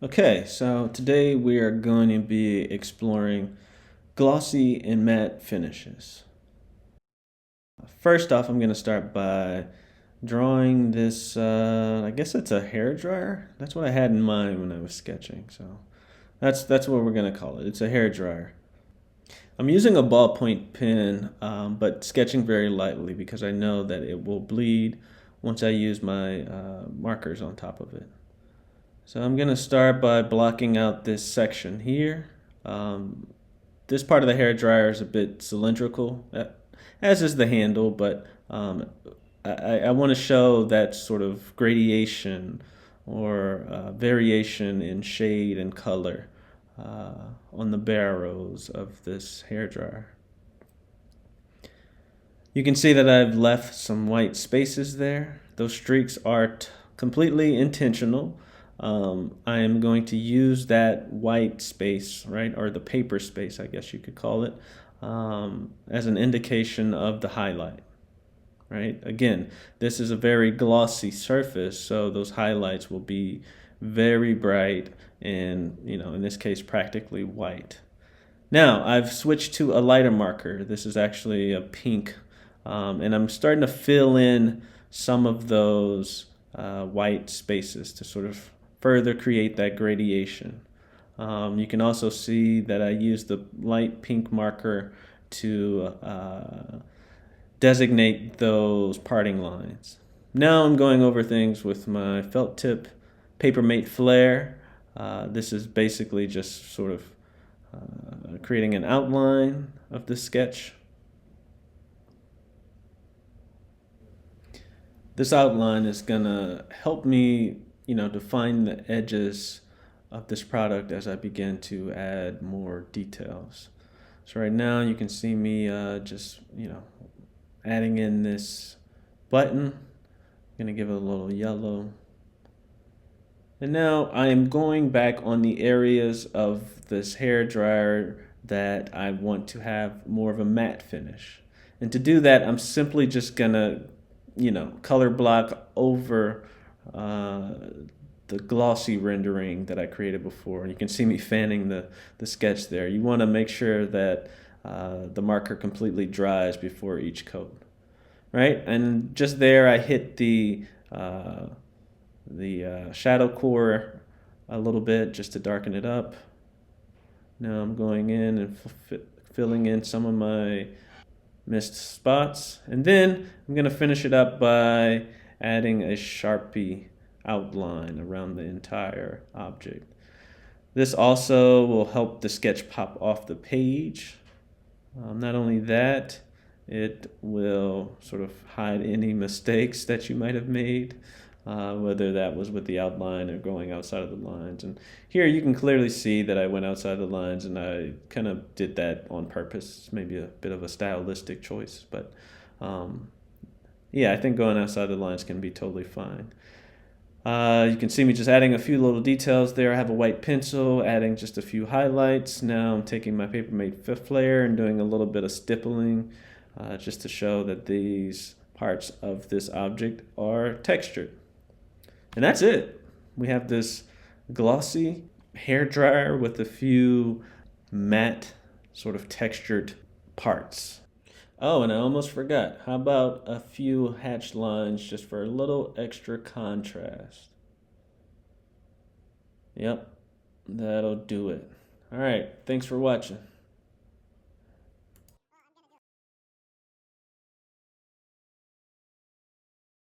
Okay, so today we are going to be exploring glossy and matte finishes. First off, I'm going to start by drawing this, I guess it's a hair dryer. That's what I had in mind when I was sketching, so that's what we're going to call it. It's a hair dryer. I'm using a ballpoint pen, but sketching very lightly because I know that it will bleed once I use my markers on top of it. So I'm going to start by blocking out this section here. Um, this part of the hair dryer is a bit cylindrical, as is the handle, but I want to show that sort of gradation or variation in shade and color on the barrows of this hair dryer. You can see that I've left some white spaces there. Those streaks are completely intentional. I am going to use that white space, right, or the paper space, I guess you could call it, as an indication of the highlight, right? Again, this is a very glossy surface, so those highlights will be very bright and, in this case, practically white. Now, I've switched to a lighter marker. This is actually a pink, and I'm starting to fill in some of those white spaces to sort of further create that gradation. You can also see that I use the light pink marker to designate those parting lines. Now I'm going over things with my felt tip Papermate Flare. This is basically just sort of creating an outline of the sketch. This outline is gonna help me, define the edges of this product as I begin to add more details. So right now you can see me just, adding in this button. I'm gonna give it a little yellow. And now I am going back on the areas of this hair dryer that I want to have more of a matte finish. And to do that, I'm simply just gonna, color block over the glossy rendering that I created before. And you can see me fanning the sketch there. You wanna make sure that the marker completely dries before each coat, right? And just there, I hit the shadow core a little bit just to darken it up. Now I'm going in and filling in some of my missed spots. And then I'm going to finish it up by adding a Sharpie outline around the entire object. This also will help the sketch pop off the page. Not only that, it will sort of hide any mistakes that you might have made, whether that was with the outline or going outside of the lines. And here you can clearly see that I went outside the lines, and I kind of did that on purpose. It's maybe a bit of a stylistic choice, but yeah, I think going outside the lines can be totally fine. You can see me just adding a few little details there. I have a white pencil, adding just a few highlights. Now I'm taking my Papermate Flare and doing a little bit of stippling just to show that these parts of this object are textured. And that's it. We have this glossy hair dryer with a few matte, sort of textured parts. Oh, and I almost forgot. How about a few hatched lines just for a little extra contrast? Yep, that'll do it. All right, thanks for watching.